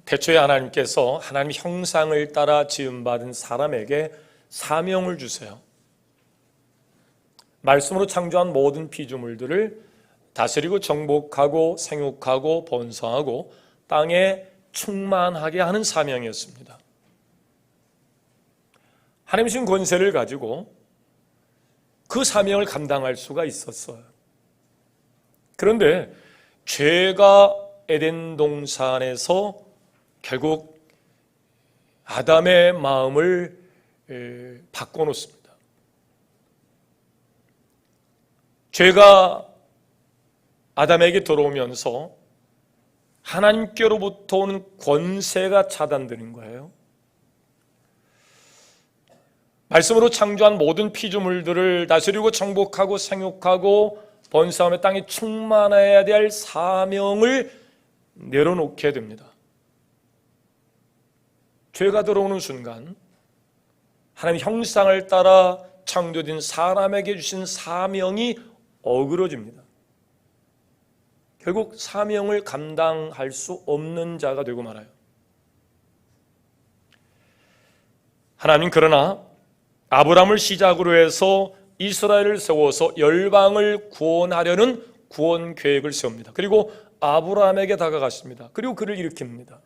태초에 하나님께서 하나님 형상을 따라 지음받은 사람에게 사명을 주세요. 말씀으로 창조한 모든 피조물들을 다스리고 정복하고 생육하고 번성하고 땅에 충만하게 하는 사명이었습니다. 하나님 주신 권세를 가지고 그 사명을 감당할 수가 있었어요. 그런데 죄가 에덴 동산에서 결국 아담의 마음을 바꿔놓습니다. 죄가 아담에게 들어오면서 하나님께로부터 오는 권세가 차단되는 거예요. 말씀으로 창조한 모든 피조물들을 다스리고 정복하고 생육하고 번성하며 땅에 충만해야 될 사명을 내려놓게 됩니다. 죄가 들어오는 순간 하나님 형상을 따라 창조된 사람에게 주신 사명이 어그러집니다. 결국 사명을 감당할 수 없는 자가 되고 말아요. 하나님 그러나 아브라함을 시작으로 해서 이스라엘을 세워서 열방을 구원하려는 구원 계획을 세웁니다. 그리고 아브라함에게 다가갔습니다. 그리고 그를 일으킵니다.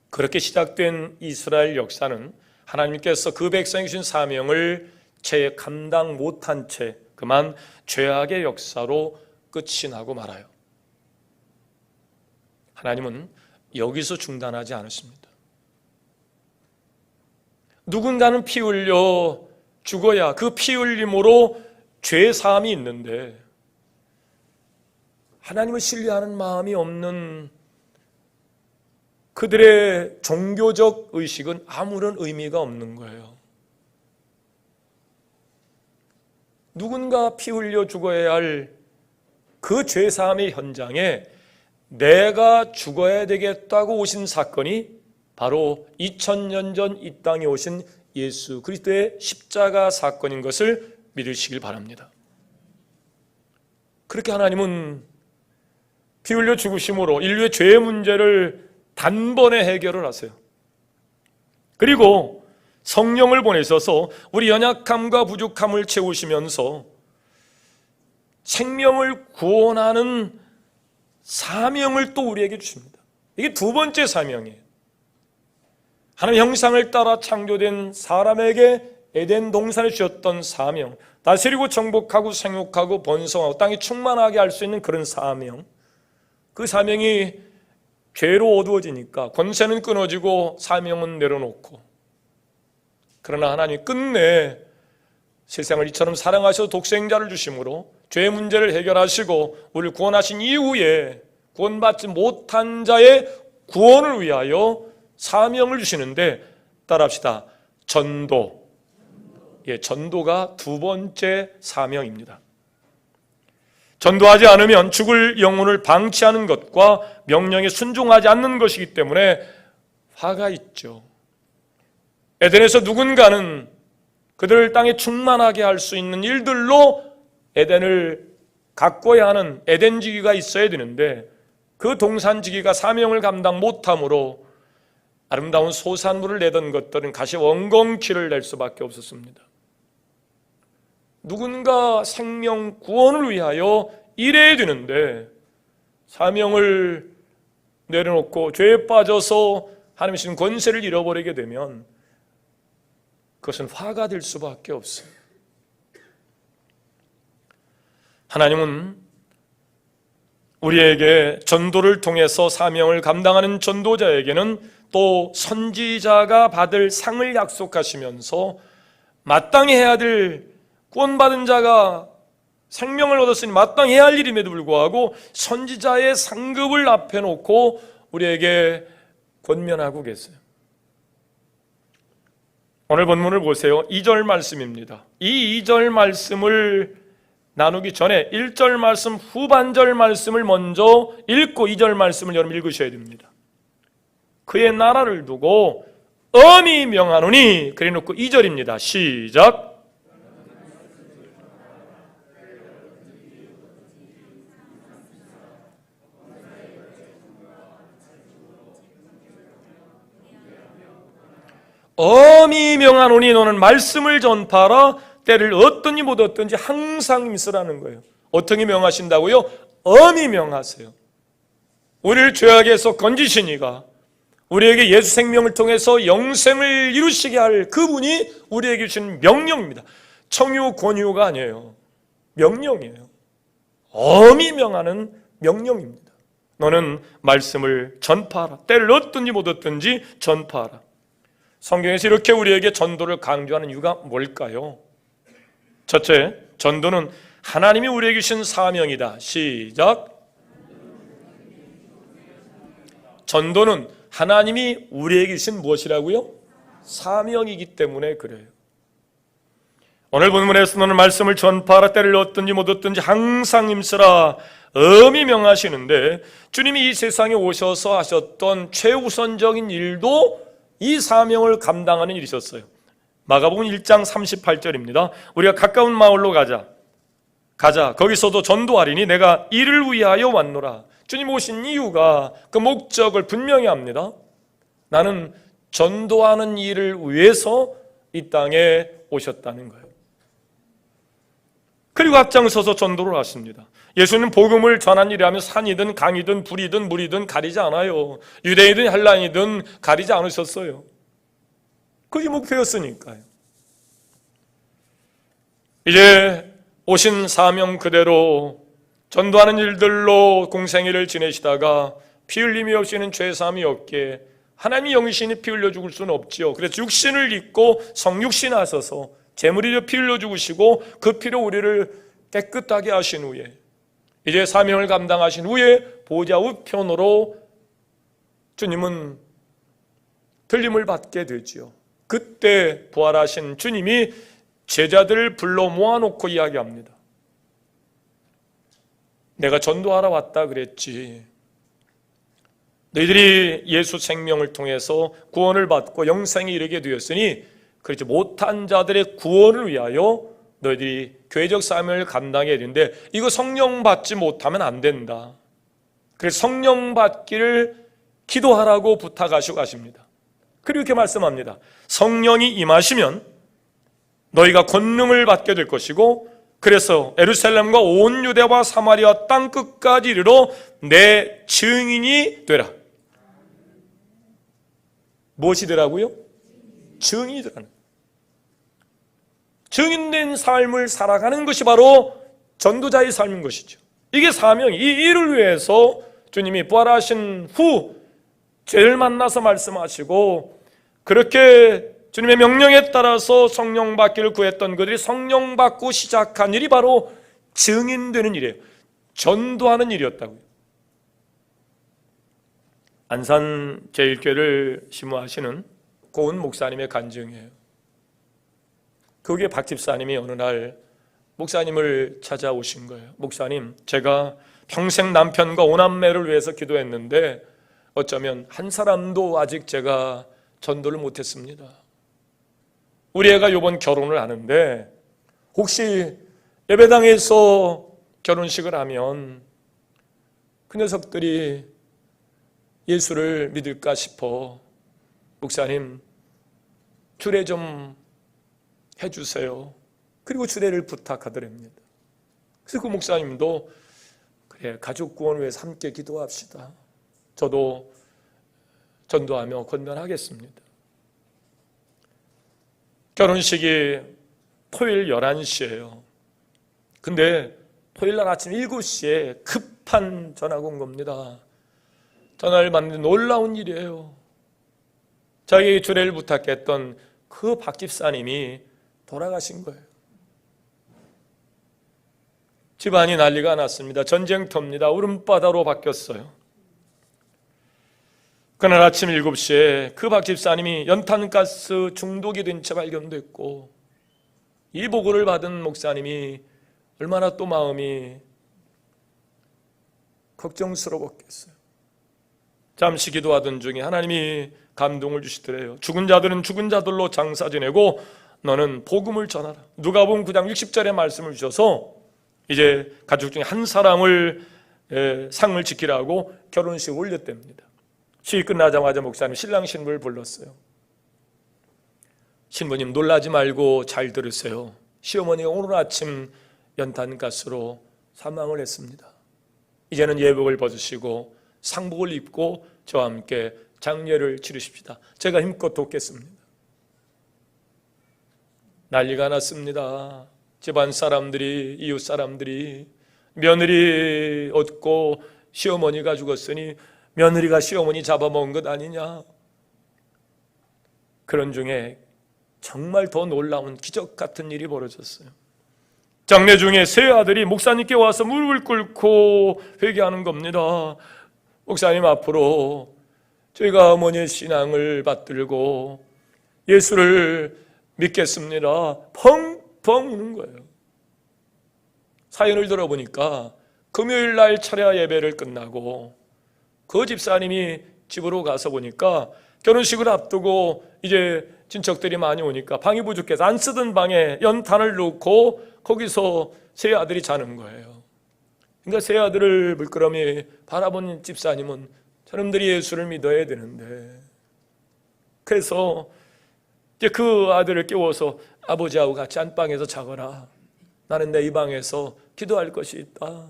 그렇게 시작된 이스라엘 역사는 하나님께서 그 백성이 주신 사명을 채 감당 못한 채 그만 죄악의 역사로 끝이 나고 말아요. 하나님은 여기서 중단하지 않으십니다. 누군가는 피 흘려 죽어야 그 피 흘림으로 죄 사함이 있는데 하나님을 신뢰하는 마음이 없는 그들의 종교적 의식은 아무런 의미가 없는 거예요. 누군가 피 흘려 죽어야 할 그 죄사함의 현장에 내가 죽어야 되겠다고 오신 사건이 바로 2000년 전 이 땅에 오신 예수 그리스도의 십자가 사건인 것을 믿으시길 바랍니다. 그렇게 하나님은 피 흘려 죽으심으로 인류의 죄의 문제를 단번에 해결을 하세요. 그리고 성령을 보내셔서 우리 연약함과 부족함을 채우시면서 생명을 구원하는 사명을 또 우리에게 주십니다. 이게 두 번째 사명이에요. 하나님 형상을 따라 창조된 사람에게 에덴 동산에 주셨던 사명, 다스리고 정복하고 생육하고 번성하고 땅이 충만하게 할 수 있는 그런 사명. 그 사명이 죄로 어두워지니까 권세는 끊어지고 사명은 내려놓고, 그러나 하나님 끝내 세상을 이처럼 사랑하셔서 독생자를 주심으로 죄의 문제를 해결하시고 우리를 구원하신 이후에 구원받지 못한 자의 구원을 위하여 사명을 주시는데, 따라합시다. 전도. 전도가 두 번째 사명입니다. 전도하지 않으면 죽을 영혼을 방치하는 것과 명령에 순종하지 않는 것이기 때문에 화가 있죠. 에덴에서 누군가는 그들을 땅에 충만하게 할 수 있는 일들로 에덴을 가꿔야 하는 에덴지기가 있어야 되는데, 그 동산지기가 사명을 감당 못함으로 아름다운 소산물을 내던 것들은 가시 원공키를 낼 수밖에 없었습니다. 누군가 생명 구원을 위하여 일해야 되는데 사명을 내려놓고 죄에 빠져서 하나님 주신 권세를 잃어버리게 되면 그것은 화가 될 수밖에 없어요. 하나님은 우리에게 전도를 통해서 사명을 감당하는 전도자에게는 또 선지자가 받을 상을 약속하시면서 마땅히 해야 될, 구원받은 자가 생명을 얻었으니 마땅히 해야 할 일임에도 불구하고 선지자의 상급을 앞에 놓고 우리에게 권면하고 계세요. 오늘 본문을 보세요. 2절 말씀입니다. 이 2절 말씀을 나누기 전에 1절 말씀 후반절 말씀을 먼저 읽고 2절 말씀을 여러분 읽으셔야 됩니다. 그의 나라를 두고 엄히 명하노니, 그래 놓고 2절입니다. 시작. 엄히 명하노니 너는 말씀을 전파하라. 때를 얻든지 못 얻든지 항상 힘쓰라는 거예요. 어떻게 명하신다고요? 엄히 명하세요. 우리를 죄악에서 건지시니가 우리에게 예수 생명을 통해서 영생을 이루시게 할 그분이 우리에게 주신 명령입니다. 청유 권유가 아니에요. 명령이에요. 엄히 명하는 명령입니다. 너는 말씀을 전파하라. 때를 얻든지 못 얻든지 전파하라. 성경에서 이렇게 우리에게 전도를 강조하는 이유가 뭘까요? 첫째, 전도는 하나님이 우리에게 주신 사명이다. 시작. 전도는 하나님이 우리에게 주신 무엇이라고요? 사명이기 때문에 그래요. 오늘 본문에서 너는 말씀을 전파하라. 때를 얻든지 못 얻든지 항상 힘쓰라. 엄히 명하시는데 주님이 이 세상에 오셔서 하셨던 최우선적인 일도 이 사명을 감당하는 일이셨어요. 마가복음 1장 38절입니다. 우리가 가까운 마을로 가자. 거기서도 전도하리니 내가 이를 위하여 왔노라. 주님 오신 이유가 그 목적을 분명히 합니다. 나는 전도하는 일을 위해서 이 땅에 오셨다는 거예요. 그리고 앞장서서 전도를 하십니다. 예수는 복음을 전한 일이라면 산이든 강이든 불이든 물이든 가리지 않아요. 유대이든 헬라인이든 가리지 않으셨어요. 그게 목표였으니까요. 이제 오신 사명 그대로 전도하는 일들로 공생애를 지내시다가 피 흘림이 없이는 죄사함이 없게 하나님이 영신이 피 흘려 죽을 수는 없지요. 그래서 육신을 입고 성육신 하셔서 제물이려 피 흘려 죽으시고 그 피로 우리를 깨끗하게 하신 후에 이제 사명을 감당하신 후에 보좌 우편으로 주님은 들림을 받게 되지요. 그때 부활하신 주님이 제자들을 불러 모아놓고 이야기합니다. 내가 전도하러 왔다 그랬지. 너희들이 예수 생명을 통해서 구원을 받고 영생에 이르게 되었으니 그렇지 못한 자들의 구원을 위하여 너희들이 교회적 사명을 감당해야 되는데 이거 성령 받지 못하면 안 된다. 그래서 성령 받기를 기도하라고 부탁하시고 가십니다. 그리고 이렇게 말씀합니다. 성령이 임하시면 너희가 권능을 받게 될 것이고 그래서 예루살렘과 온 유대와 사마리아 땅 끝까지 이르러 내 증인이 되라. 무엇이 되라고요? 증인이 되라는 거예요. 증인된 삶을 살아가는 것이 바로 전도자의 삶인 것이죠. 이게 사명이 이 일을 위해서 주님이 부활하신 후 죄를 만나서 말씀하시고 그렇게 주님의 명령에 따라서 성령 받기를 구했던 그들이 성령 받고 시작한 일이 바로 증인되는 일이에요. 전도하는 일이었다고요. 안산 제1교회를 심무하시는 고은 목사님의 간증이에요. 그게 박 집사님이 어느 날 목사님을 찾아오신 거예요. 목사님, 제가 평생 남편과 5남매를 위해서 기도했는데 어쩌면 한 사람도 아직 제가 전도를 못했습니다. 우리 애가 이번 결혼을 하는데 혹시 예배당에서 결혼식을 하면 그 녀석들이 예수를 믿을까 싶어 목사님 주례 좀 해주세요. 그리고 주례를 부탁하더랍니다. 그래서 그 목사님도 그래 가족 구원을 위해서 함께 기도합시다. 저도 전도하며 건면하겠습니다. 결혼식이 토요일 11시예요. 근데 토요일 날 아침 7시에 급한 전화가 온 겁니다. 전화를 받는데 놀라운 일이에요. 자기 주례를 부탁했던 그 박 집사님이 돌아가신 거예요. 집안이 난리가 났습니다. 전쟁터입니다. 울음바다로 바뀌었어요. 그날 아침 7시에 그 박 집사님이 연탄가스 중독이 된 채 발견됐고 이 보고를 받은 목사님이 얼마나 또 마음이 걱정스러웠겠어요. 잠시 기도하던 중에 하나님이 감동을 주시더래요. 죽은 자들은 죽은 자들로 장사 지내고 너는 복음을 전하라. 누가복음 9장 60절의 말씀을 주셔서 이제 가족 중에 한 사람을 상을 지키라고 결혼식을 올렸답니다. 시위 끝나자마자 목사님 신랑 신부를 불렀어요. 신부님 놀라지 말고 잘 들으세요. 시어머니가 오늘 아침 연탄가스로 사망을 했습니다. 이제는 예복을 벗으시고 상복을 입고 저와 함께 장례를 치르십시다. 제가 힘껏 돕겠습니다. 난리가 났습니다. 집안 사람들이, 이웃 사람들이 며느리 얻고 시어머니가 죽었으니 며느리가 시어머니 잡아먹은 것 아니냐. 그런 중에 정말 더 놀라운 기적 같은 일이 벌어졌어요. 장례 중에 세 아들이 목사님께 와서 무릎을 꿇고 회개하는 겁니다. 목사님, 앞으로 저희가 어머니의 신앙을 받들고 예수를 믿겠습니다. 펑펑 우는 거예요. 사연을 들어보니까 금요일 날 철야 예배를 끝나고 그 집사님이 집으로 가서 보니까 결혼식을 앞두고 이제 친척들이 많이 오니까 방이 부족해서 안 쓰던 방에 연탄을 놓고 거기서 세 아들이 자는 거예요. 그러니까 세 아들을 물끄러미 바라본 집사님은 저놈들이 예수를 믿어야 되는데, 그래서 이제 그 아들을 깨워서 아버지하고 같이 안방에서 자거라. 나는 내 이 방에서 기도할 것이 있다.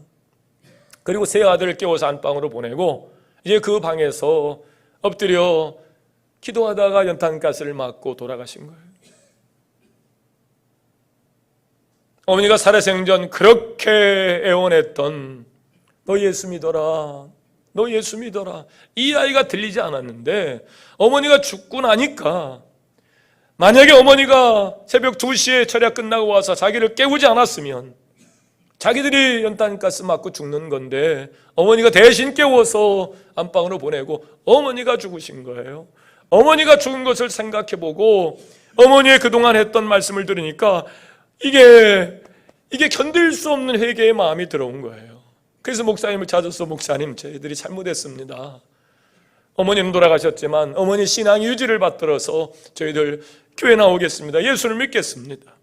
그리고 세 아들을 깨워서 안방으로 보내고 이제 그 방에서 엎드려 기도하다가 연탄가스를 맞고 돌아가신 거예요. 어머니가 살아생전 그렇게 애원했던 너 예수 믿어라, 너 예수 믿어라, 이 아이가 들리지 않았는데 어머니가 죽고 나니까, 만약에 어머니가 새벽 2시에 철야 끝나고 와서 자기를 깨우지 않았으면 자기들이 연탄가스 맞고 죽는 건데 어머니가 대신 깨워서 안방으로 보내고 어머니가 죽으신 거예요. 어머니가 죽은 것을 생각해보고 어머니의 그동안 했던 말씀을 들으니까 이게 견딜 수 없는 회개의 마음이 들어온 거예요. 그래서 목사님을 찾아서 목사님, 저희들이 잘못했습니다. 어머니는 돌아가셨지만 어머니 신앙 유지를 받들어서 저희들 교회 나오겠습니다. 예수를 믿겠습니다.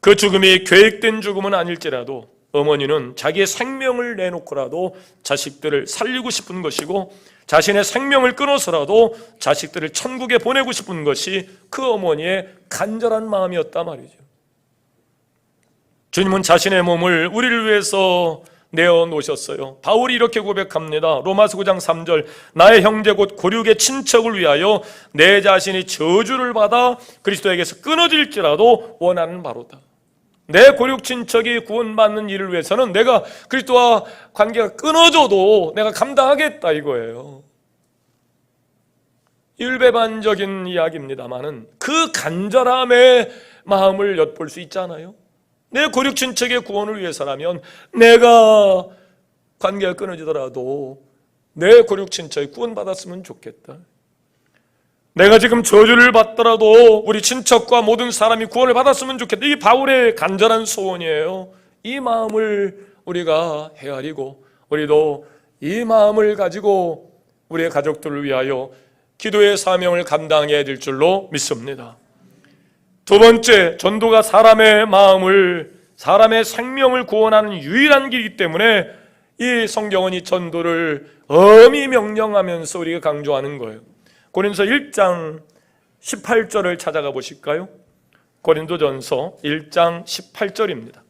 그 죽음이 계획된 죽음은 아닐지라도 어머니는 자기의 생명을 내놓고라도 자식들을 살리고 싶은 것이고 자신의 생명을 끊어서라도 자식들을 천국에 보내고 싶은 것이 그 어머니의 간절한 마음이었단 말이죠. 주님은 자신의 몸을 우리를 위해서 내어놓으셨어요. 바울이 이렇게 고백합니다. 로마서 9장 3절, 나의 형제 곧 고륙의 친척을 위하여 내 자신이 저주를 받아 그리스도에게서 끊어질지라도 원하는 바로다. 내 고륙 친척이 구원받는 일을 위해서는 내가 그리스도와 관계가 끊어져도 내가 감당하겠다 이거예요. 일배반적인 이야기입니다만은 그 간절함의 마음을 엿볼 수 있잖아요. 내 고륙 친척의 구원을 위해서라면 내가 관계가 끊어지더라도 내 고륙 친척이 구원받았으면 좋겠다. 내가 지금 저주를 받더라도 우리 친척과 모든 사람이 구원을 받았으면 좋겠다. 이게 바울의 간절한 소원이에요. 이 마음을 우리가 헤아리고 우리도 이 마음을 가지고 우리의 가족들을 위하여 기도의 사명을 감당해야 될 줄로 믿습니다. 두 번째, 전도가 사람의 마음을, 사람의 생명을 구원하는 유일한 길이기 때문에 이 성경은 이 전도를 엄히 명령하면서 우리가 강조하는 거예요. 고린도서 1장 18절을 찾아가 보실까요? 고린도전서 1장 18절입니다.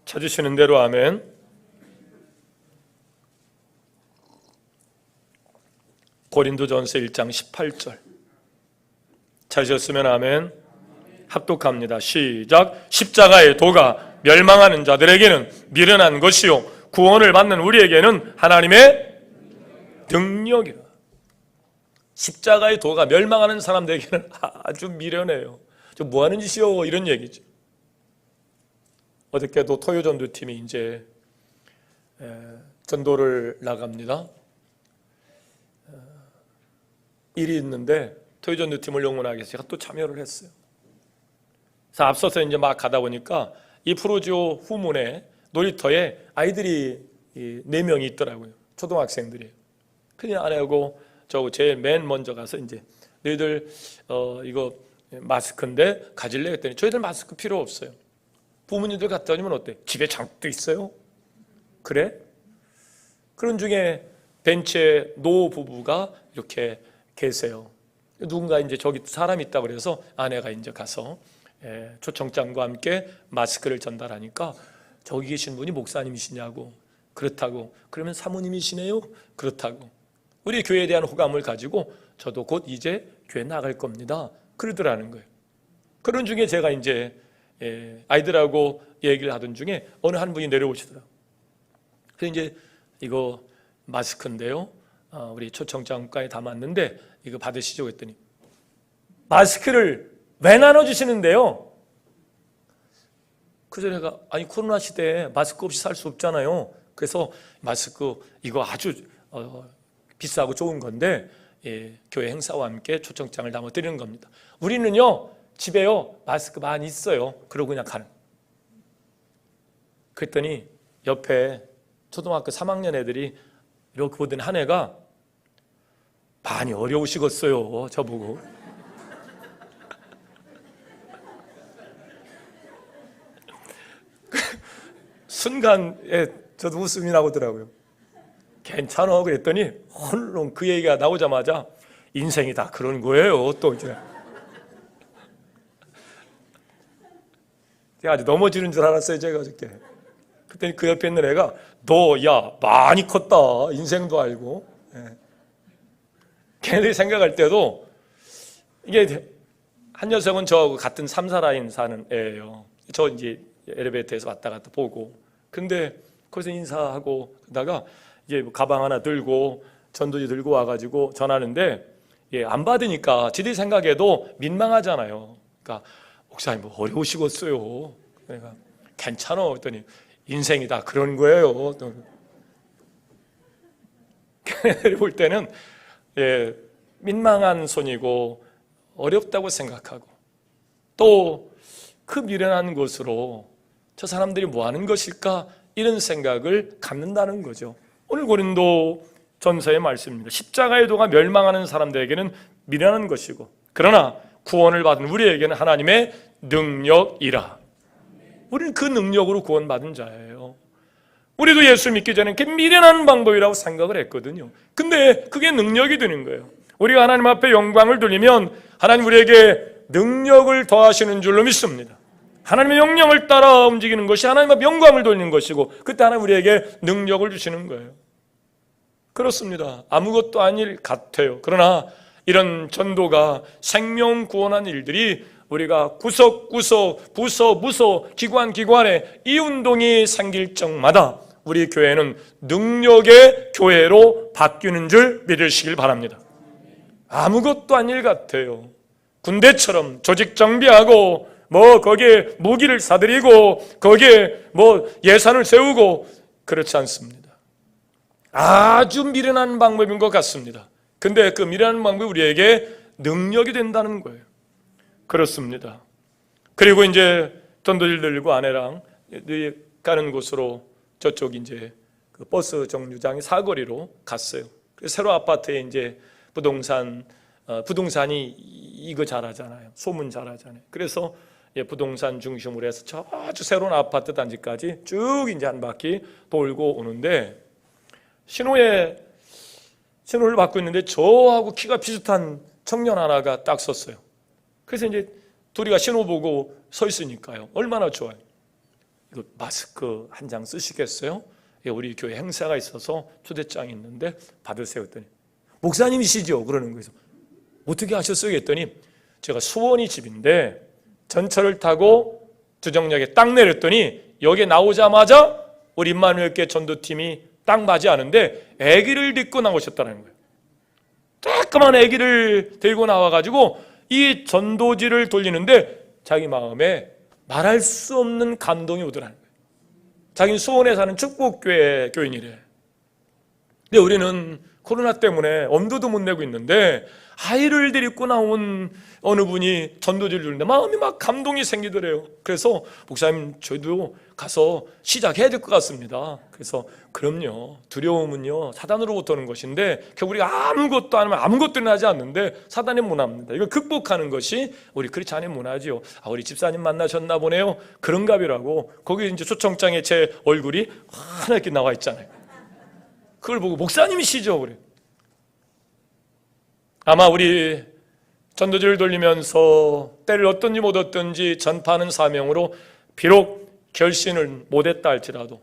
찾으시는 대로 아멘. 고린도전서 1장 18절 찾으셨으면 아멘. 합독합니다. 시작. 십자가의 도가 멸망하는 자들에게는 미련한 것이요 구원을 받는 우리에게는 하나님의 능력이라. 십자가의 도가 멸망하는 사람들에게는 아주 미련해요. 저 뭐하는 짓이요, 이런 얘기죠. 어저께도 토요전도팀이 이제 전도를 나갑니다. 일이 있는데 토요전도팀을 영원하기 위해서 제가 또 참여를 했어요. 그래서 앞서서 이제 막 가다 보니까 이 프로지오 후문에 놀이터에 아이들이 4명이 있더라고요. 초등학생들이에요. 그냥 아내하고 저 제일 맨 먼저 가서 이제 너희들 이거 마스크인데 가질래 했더니 저희들 마스크 필요 없어요. 부모님들 갔다 오면 어때? 집에 장도 있어요? 그래? 그런 중에 벤치에 노 부부가 이렇게 계세요. 누군가 이제 저기 사람이 있다 그래서 아내가 이제 가서 초청장과 함께 마스크를 전달하니까 저기 계신 분이 목사님이시냐고. 그렇다고. 그러면 사모님이시네요. 그렇다고. 우리 교회에 대한 호감을 가지고 저도 곧 이제 교회 나갈 겁니다. 그러더라는 거예요. 그런 중에 제가 이제 아이들하고 얘기를 하던 중에 어느 한 분이 내려오시더라고요. 그래서 이제 이거 마스크인데요, 우리 초청장과에 담았는데 이거 받으시죠 했더니 마스크를 왜 나눠주시는데요? 그래서 내가 아니 코로나 시대에 마스크 없이 살 수 없잖아요. 그래서 마스크 이거 아주 비싸고 좋은 건데 교회 행사와 함께 초청장을 담아 드리는 겁니다. 우리는요 집에요 마스크 많이 있어요. 그러고 그냥 가는. 그랬더니 옆에 초등학교 3학년 애들이 이렇게 보던 한 애가 많이 어려우시겠어요 저보고. 순간에 저도 웃음이 나오더라고요. 괜찮아 그랬더니 헐렁 그 얘기가 나오자마자 인생이 다 그런 거예요. 또 이제 제가 아주 넘어지는 줄 알았어요. 제가 어저께. 그랬더니 그 옆에 있는 애가 너 야 많이 컸다. 인생도 알고. 걔네들이 생각할 때도 이게 한 녀석은 저하고 같은 3사라인 사는 애예요. 저 이제 엘리베이터에서 왔다 갔다 보고. 근데 거기서 인사하고 그러다가 이제 가방 하나 들고 전도지 들고 와가지고 전하는데 안 받으니까 지들 생각에도 민망하잖아요. 그러니까 목사님 뭐 어려우시겠어요. 내가 괜찮아 했더니 인생이 다 그런 거예요. 걔네들이 볼 때는 민망한 손이고 어렵다고 생각하고 또 그 미련한 것으로 저 사람들이 뭐 하는 것일까 이런 생각을 갖는다는 거죠. 오늘 고린도 전서의 말씀입니다. 십자가의 도가 멸망하는 사람들에게는 미련한 것이고 그러나 구원을 받은 우리에게는 하나님의 능력이라. 우리는 그 능력으로 구원받은 자예요. 우리도 예수 믿기 전에 그게 미련한 방법이라고 생각을 했거든요. 근데 그게 능력이 되는 거예요. 우리가 하나님 앞에 영광을 돌리면 하나님 우리에게 능력을 더하시는 줄로 믿습니다. 하나님의 명령을 따라 움직이는 것이 하나님 앞에 영광을 돌리는 것이고 그때 하나님 우리에게 능력을 주시는 거예요. 그렇습니다. 아무것도 아닐 같아요. 그러나 이런 전도가 생명 구원한 일들이 우리가 구석구석 부서 무서 기관에 이 운동이 생길 적마다 우리 교회는 능력의 교회로 바뀌는 줄 믿으시길 바랍니다. 아무것도 아닐 같아요. 군대처럼 조직 정비하고 거기에 무기를 사들이고 거기에 예산을 세우고 그렇지 않습니다. 아주 미련한 방법인 것 같습니다. 근데 그 미련한 방법이 우리에게 능력이 된다는 거예요. 그렇습니다. 그리고 이제 전도지를 들고 아내랑 가는 곳으로 저쪽 이제 그 버스 정류장의 사거리로 갔어요. 그래서 새로 아파트에 이제 부동산이 이거 잘하잖아요. 소문 잘하잖아요. 그래서 부동산 중심으로 해서 아주 새로운 아파트 단지까지 쭉 이제 한 바퀴 돌고 오는데 신호를 받고 있는데 저하고 키가 비슷한 청년 하나가 딱 섰어요. 그래서 이제 둘이가 신호 보고 서 있으니까요. 얼마나 좋아요. 이거 마스크 한 장 쓰시겠어요? 우리 교회 행사가 있어서 초대장이 있는데 받으세요 했더니 목사님이시죠? 그러는 거예요. 어떻게 하셨어요? 했더니 제가 수원이 집인데 전철을 타고 주정역에 딱 내렸더니 여기에 나오자마자 우리 임마누엘교회 전도팀이 딱 맞이하는데 아기를 데리고 나오셨다는 거예요. 조그만 아기를 들고 나와가지고 이 전도지를 돌리는데 자기 마음에 말할 수 없는 감동이 오더라는 거예요. 자기는 수원에 사는 축복교회 교인이래. 근데 우리는 코로나 때문에 엄두도 못 내고 있는데 아이를 데리고 나온 어느 분이 전도지를 주는데 마음이 막 감동이 생기더래요. 그래서 목사님 저희도 가서 시작해야 될 것 같습니다. 그래서 그럼요. 두려움은요 사단으로부터 오는 것인데 결국 우리가 아무것도 안 하면 아무것도 일어나지 않는데 사단의 문화입니다. 이걸 극복하는 것이 우리 크리스찬의 문화지요. 우리 집사님 만나셨나 보네요. 그런가 보라고 거기 이제 초청장에 제 얼굴이 하나 이렇게 나와 있잖아요. 그걸 보고 목사님이시죠? 그래. 아마 우리 전도지를 돌리면서 때를 얻든지 못 얻든지 전파하는 사명으로 비록 결신을 못했다 할지라도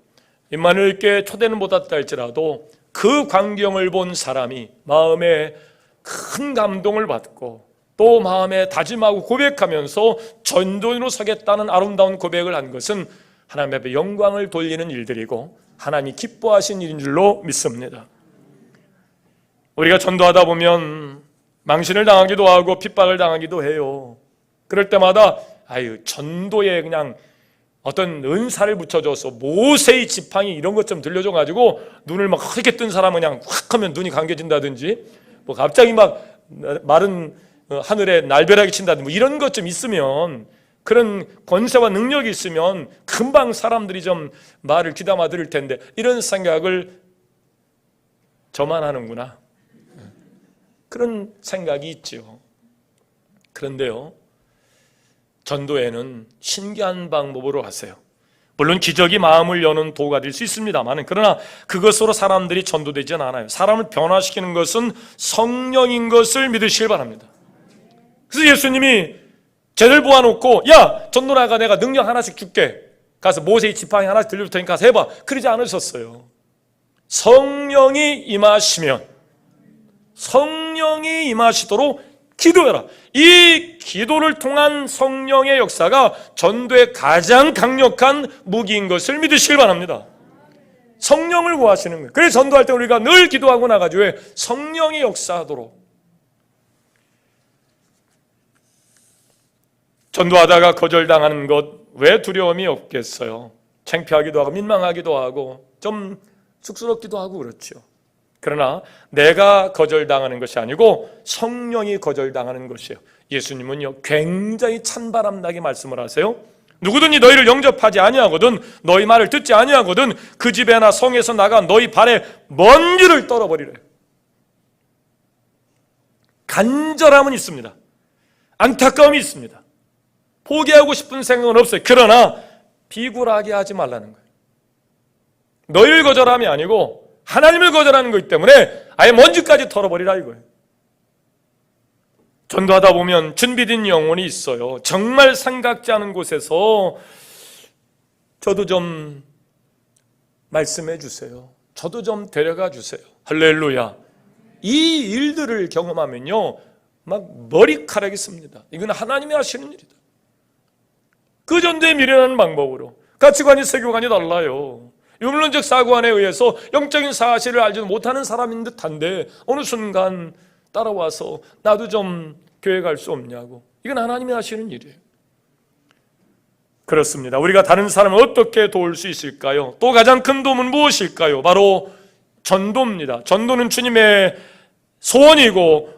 임마누엘께 초대는 못 왔다 할지라도 그 광경을 본 사람이 마음에 큰 감동을 받고 또 마음에 다짐하고 고백하면서 전도인으로 서겠다는 아름다운 고백을 한 것은 하나님 앞에 영광을 돌리는 일들이고 하나님이 기뻐하신 일인 줄로 믿습니다. 우리가 전도하다 보면 망신을 당하기도 하고 핍박을 당하기도 해요. 그럴 때마다 전도에 그냥 어떤 은사를 붙여줘서 모세의 지팡이 이런 것 좀 들려줘가지고 눈을 막 크게 뜬 사람은 그냥 확 하면 눈이 감겨진다든지 뭐 갑자기 막 마른 하늘에 날벼락이 친다든지 뭐 이런 것 좀 있으면, 그런 권세와 능력이 있으면 금방 사람들이 좀 말을 귀담아 들을 텐데 이런 생각을 저만 하는구나, 그런 생각이 있죠. 그런데요, 전도에는 신기한 방법으로 하세요. 물론 기적이 마음을 여는 도구가 될 수 있습니다만, 그러나 그것으로 사람들이 전도되지는 않아요. 사람을 변화시키는 것은 성령인 것을 믿으시길 바랍니다. 그래서 예수님이 쟤들 모아놓고 야, 전도 나가, 내가 능력 하나씩 줄게, 가서 모세의 지팡이 하나씩 들려줄 테니까 가서 해봐, 그러지 않으셨어요. 성령이 임하시면, 성령이 임하시도록 기도해라. 이 기도를 통한 성령의 역사가 전도의 가장 강력한 무기인 것을 믿으시길 바랍니다. 성령을 구하시는 거예요. 그래서 전도할 때 우리가 늘 기도하고 나가죠. 왜? 성령이 역사하도록. 전도하다가 거절당하는 것 왜 두려움이 없겠어요? 창피하기도 하고 민망하기도 하고 좀 쑥스럽기도 하고 그렇죠. 그러나 내가 거절당하는 것이 아니고 성령이 거절당하는 것이에요. 예수님은요 굉장히 찬바람나게 말씀을 하세요. 누구든지 너희를 영접하지 아니하거든, 너희 말을 듣지 아니하거든 그 집에나 성에서 나가 너희 발에 먼지를 떨어버리래. 간절함은 있습니다. 안타까움이 있습니다. 포기하고 싶은 생각은 없어요. 그러나 비굴하게 하지 말라는 거예요. 너희를 거절함이 아니고 하나님을 거절하는 거기 때문에 아예 먼지까지 털어버리라 이거예요. 전도하다 보면 준비된 영혼이 있어요. 정말 생각지 않은 곳에서 저도 좀 말씀해 주세요, 저도 좀 데려가 주세요. 할렐루야. 이 일들을 경험하면요 막 머리카락이 씁니다. 이건 하나님이 하시는 일이다. 그 전도에 미련한 방법으로 가치관이 세계관이 달라요. 유물론적 사고관에 의해서 영적인 사실을 알지도 못하는 사람인 듯한데 어느 순간 따라와서 나도 좀 교회 갈 수 없냐고. 이건 하나님이 하시는 일이에요. 그렇습니다. 우리가 다른 사람을 어떻게 도울 수 있을까요? 또 가장 큰 도움은 무엇일까요? 바로 전도입니다. 전도는 주님의 소원이고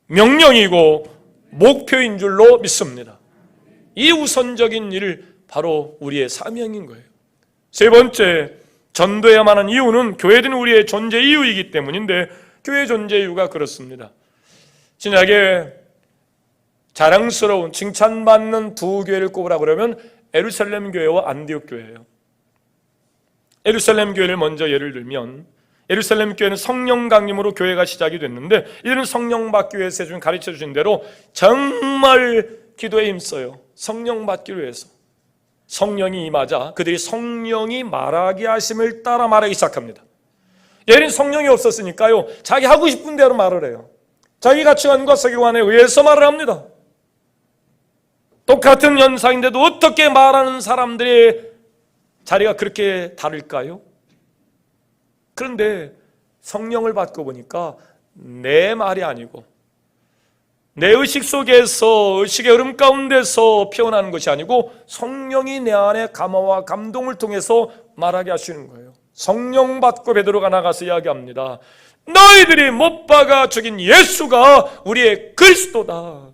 명령이고 목표인 줄로 믿습니다. 이 우선적인 일 바로 우리의 사명인 거예요. 세 번째, 전도해야만 하는 이유는 교회된 우리의 존재 이유이기 때문인데, 교회 존재 이유가 그렇습니다. 신약에 자랑스러운 칭찬받는 두 교회를 꼽으라 그러면 예루살렘 교회와 안디옥 교회예요. 예루살렘 교회를 먼저 예를 들면, 예루살렘 교회는 성령 강림으로 교회가 시작이 됐는데, 이들은 성령 받기 위해서 가르쳐 주신 대로 정말 기도에 힘써요. 성령 받기 위해서. 성령이 임하자 그들이 성령이 말하게 하심을 따라 말하기 시작합니다. 얘는 성령이 없었으니까요 자기 하고 싶은 대로 말을 해요. 자기 가치관과 세계관에 의해서 말을 합니다. 똑같은 현상인데도 어떻게 말하는 사람들의 자리가 그렇게 다를까요? 그런데 성령을 받고 보니까 내 말이 아니고 내 의식 속에서, 의식의 흐름 가운데서 피어나는 것이 아니고 성령이 내 안에 감화와 감동을 통해서 말하게 하시는 거예요. 성령 받고 베드로가 나가서 이야기합니다. 너희들이 못 박아 죽인 예수가 우리의 그리스도다.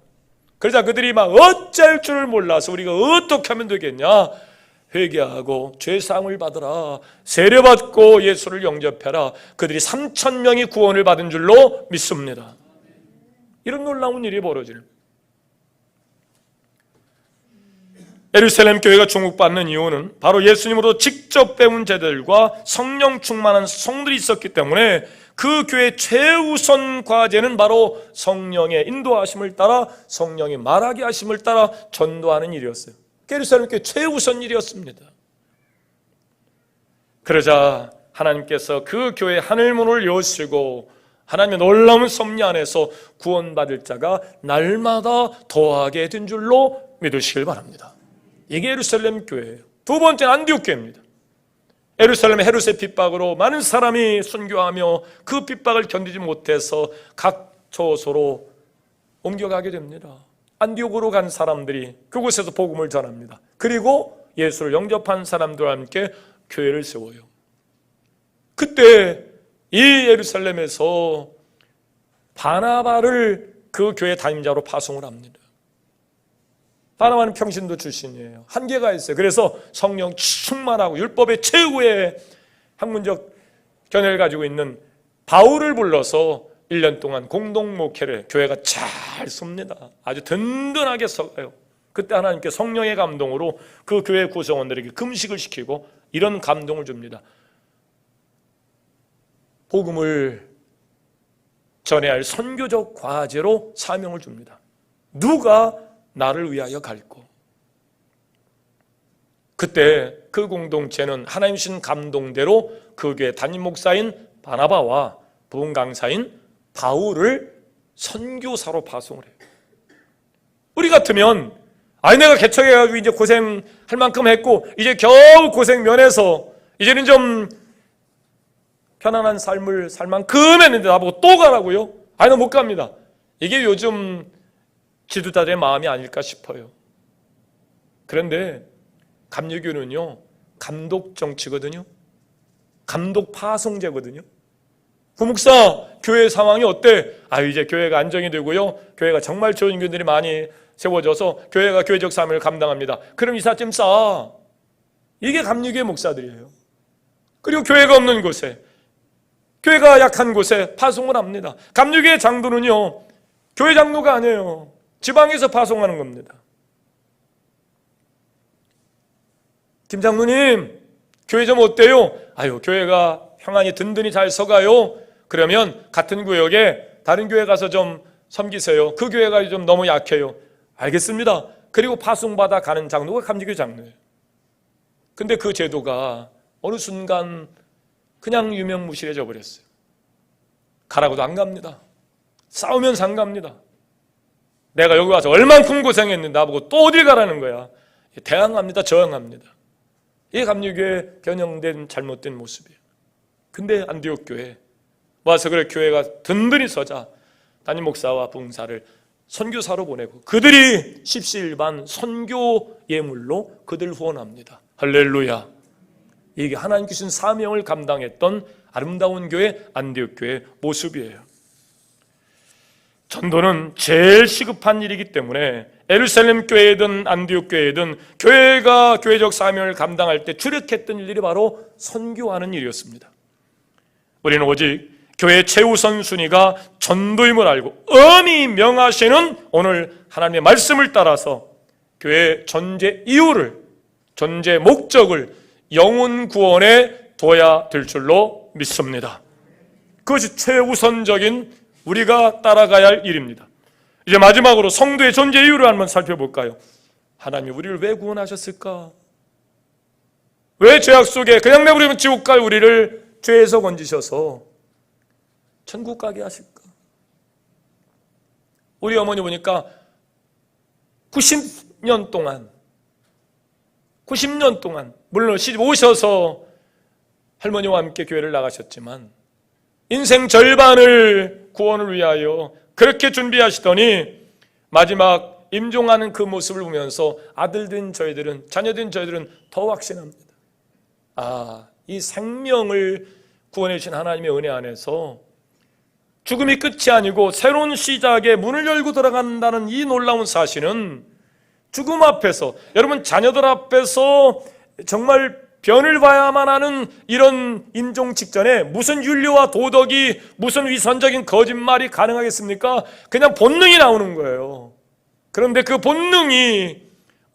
그러자 그들이 막 어쩔 줄을 몰라서 우리가 어떻게 하면 되겠냐, 회개하고 죄사함을 받으라, 세례받고 예수를 영접해라. 그들이 3,000명이 구원을 받은 줄로 믿습니다. 이런 놀라운 일이 벌어지는. 예루살렘 교회가 주목받는 이유는 바로 예수님으로 직접 배운 제자들과 성령 충만한 성들이 있었기 때문에 그 교회의 최우선 과제는 바로 성령의 인도하심을 따라 성령의 말하게 하심을 따라 전도하는 일이었어요. 예루살렘 교회 최우선 일이었습니다. 그러자 하나님께서 그 교회의 하늘문을 여시고 하나님의 놀라운 섭리 안에서 구원받을 자가 날마다 더하게 된 줄로 믿으시길 바랍니다. 이게 예루살렘 교회예요. 두 번째는 안디옥 교회입니다. 예루살렘의 헤롯의 핍박으로 많은 사람이 순교하며 그 핍박을 견디지 못해서 각 처소로 옮겨가게 됩니다. 안디옥으로 간 사람들이 그곳에서 복음을 전합니다. 그리고 예수를 영접한 사람들과 함께 교회를 세워요. 그때 이 예루살렘에서 바나바를 그 교회 담임자로 파송을 합니다. 바나바는 평신도 출신이에요. 한계가 있어요. 그래서 성령 충만하고 율법의 최후의 학문적 견해를 가지고 있는 바울을 불러서 1년 동안 공동 목회를 교회가 잘 섭니다. 아주 든든하게 서요. 그때 하나님께 성령의 감동으로 그 교회 구성원들에게 금식을 시키고 이런 감동을 줍니다. 복음을 전해야 할 선교적 과제로 사명을 줍니다. 누가 나를 위하여 갈고. 그때 그 공동체는 하나님 주신 감동대로 그 교회 담임 목사인 바나바와 부흥 강사인 바울을 선교사로 파송을 해요. 우리 같으면 내가 개척해가지고 이제 고생할 만큼 했고 이제 겨우 고생 면해서 이제는 좀 편안한 삶을 살 만큼 했는데 나보고 또 가라고요? 나 못 갑니다. 이게 요즘 지도자들의 마음이 아닐까 싶어요. 그런데 감리교는요, 감독 정치거든요. 감독 파송제거든요. 부목사, 교회 상황이 어때? 이제 교회가 안정이 되고요. 교회가 정말 좋은 교인들이 많이 세워져서 교회가 교회적 사명을 감당합니다. 그럼 이삿짐 싸. 이게 감리교의 목사들이에요. 그리고 교회가 없는 곳에, 교회가 약한 곳에 파송을 합니다. 감리교의 장로는요, 교회 장로가 아니에요. 지방에서 파송하는 겁니다. 김 장로님, 교회 좀 어때요? 교회가 평안히 든든히 잘 서가요. 그러면 같은 구역에 다른 교회 가서 좀 섬기세요. 그 교회가 좀 너무 약해요. 알겠습니다. 그리고 파송받아 가는 장로가 감리교 장로예요. 근데 그 제도가 어느 순간 그냥 유명무실해져 버렸어요. 가라고도 안 갑니다. 싸우면서 안 갑니다. 내가 여기 와서 얼만큼 고생했는데 나보고 또 어딜 가라는 거야. 대항합니다. 저항합니다. 이게 감리교의 변형된 잘못된 모습이에요. 근데 안디옥 교회 와서 그래 교회가 든든히 서자 담임 목사와 부흥사를 선교사로 보내고 그들이 십시일반 선교 예물로 그들 후원합니다. 할렐루야. 이게 하나님 주신 사명을 감당했던 아름다운 교회 안디옥 교회의 모습이에요. 전도는 제일 시급한 일이기 때문에 예루살렘 교회든 안디옥 교회든 교회가 교회적 사명을 감당할 때 주력했던 일들이 바로 선교하는 일이었습니다. 우리는 오직 교회의 최우선 순위가 전도임을 알고 엄히 명하시는 오늘 하나님의 말씀을 따라서 교회의 전제 이유를, 전제 목적을 영혼 구원에 둬야 될 줄로 믿습니다. 그것이 최우선적인 우리가 따라가야 할 일입니다. 이제 마지막으로 성도의 존재 이유를 한번 살펴볼까요? 하나님이 우리를 왜 구원하셨을까? 왜 죄악 속에 그냥 내버리면 지옥 갈 우리를 죄에서 건지셔서 천국 가게 하실까? 우리 어머니 보니까 90년 동안 물론 시집 오셔서 할머니와 함께 교회를 나가셨지만 인생 절반을 구원을 위하여 그렇게 준비하시더니 마지막 임종하는 그 모습을 보면서 아들된 저희들은, 자녀된 저희들은 더 확신합니다. 이 생명을 구원해 주신 하나님의 은혜 안에서 죽음이 끝이 아니고 새로운 시작의 문을 열고 들어간다는 이 놀라운 사실은 죽음 앞에서, 여러분 자녀들 앞에서 정말 변을 봐야만 하는 이런 임종 직전에 무슨 윤리와 도덕이, 무슨 위선적인 거짓말이 가능하겠습니까? 그냥 본능이 나오는 거예요. 그런데 그 본능이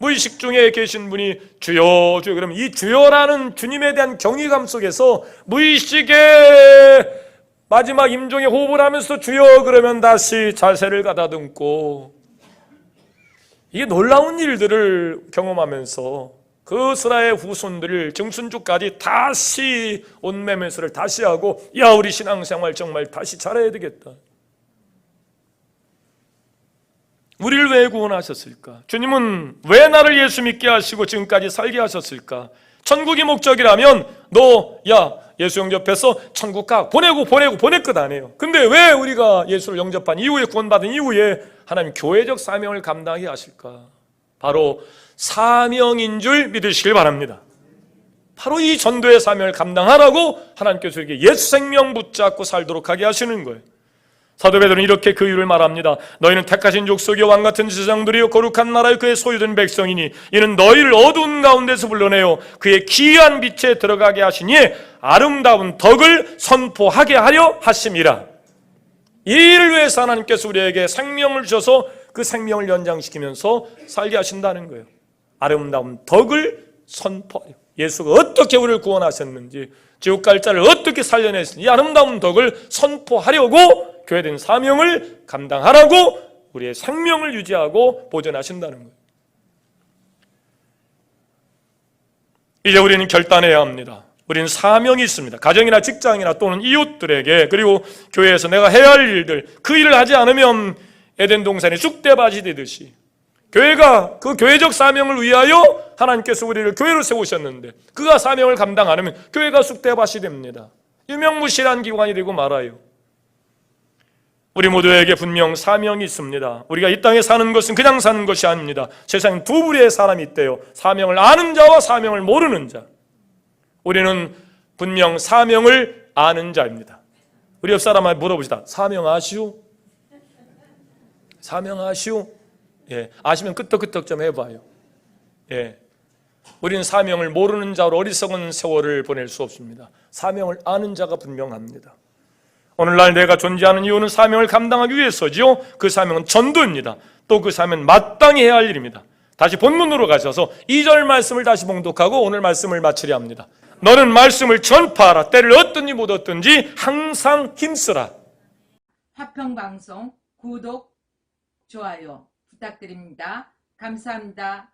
무의식 중에 계신 분이 주여 주여 그러면 이 주여라는 주님에 대한 경외감 속에서 무의식에 마지막 임종에 호흡을 하면서 주여 그러면 다시 자세를 가다듬고, 이게 놀라운 일들을 경험하면서 그 스라의 후손들을 정순주까지 다시 온매매수를 다시 하고, 야 우리 신앙생활 정말 다시 잘해야 되겠다. 우리를 왜 구원하셨을까? 주님은 왜 나를 예수 믿게 하시고 지금까지 살게 하셨을까? 천국이 목적이라면 너 예수 영접해서 천국 가 보낼 것 아니에요. 근데 왜 우리가 예수를 영접한 이후에, 구원받은 이후에 하나님 교회적 사명을 감당하게 하실까? 바로 사명인 줄 믿으시길 바랍니다. 바로 이 전도의 사명을 감당하라고 하나님께서 이렇게 예수 생명 붙잡고 살도록 하게 하시는 거예요. 사도 베드로는 이렇게 그 이유를 말합니다. 너희는 택하신 족속이요 왕같은 제사장들이요 거룩한 나라의 그의 소유된 백성이니 이는 너희를 어두운 가운데서 불러내어 그의 기이한 빛에 들어가게 하시니 아름다운 덕을 선포하게 하려 하심이라. 이 일을 위해서 하나님께서 우리에게 생명을 주셔서 그 생명을 연장시키면서 살게 하신다는 거예요. 아름다운 덕을 선포하려. 예수가 어떻게 우리를 구원하셨는지, 지옥 갈 자를 어떻게 살려냈는지 이 아름다운 덕을 선포하려고 교회된 사명을 감당하라고 우리의 생명을 유지하고 보존하신다는 거예요. 이제 우리는 결단해야 합니다. 우리는 사명이 있습니다. 가정이나 직장이나 또는 이웃들에게, 그리고 교회에서 내가 해야 할 일들, 그 일을 하지 않으면 에덴 동산이 쑥대밭이 되듯이 교회가 그 교회적 사명을 위하여 하나님께서 우리를 교회로 세우셨는데 그가 사명을 감당 안 하면 교회가 쑥대밭이 됩니다. 유명무실한 기관이 되고 말아요. 우리 모두에게 분명 사명이 있습니다. 우리가 이 땅에 사는 것은 그냥 사는 것이 아닙니다. 세상에 두 부류의 사람이 있대요. 사명을 아는 자와 사명을 모르는 자. 우리는 분명 사명을 아는 자입니다. 우리 옆 사람한테 물어봅시다. 사명 아시오? 사명 아시오? 예, 아시면 끄떡끄떡 좀 해봐요. 예, 우리는 사명을 모르는 자로 어리석은 세월을 보낼 수 없습니다. 사명을 아는 자가 분명합니다. 오늘날 내가 존재하는 이유는 사명을 감당하기 위해서지요. 그 사명은 전도입니다. 또 그 사명은 마땅히 해야 할 일입니다. 다시 본문으로 가셔서 2절 말씀을 다시 봉독하고 오늘 말씀을 마치려 합니다. 너는 말씀을 전파하라. 때를 얻든지 못 얻든지 항상 힘쓰라. 화평방송 구독, 좋아요 부탁드립니다. 감사합니다.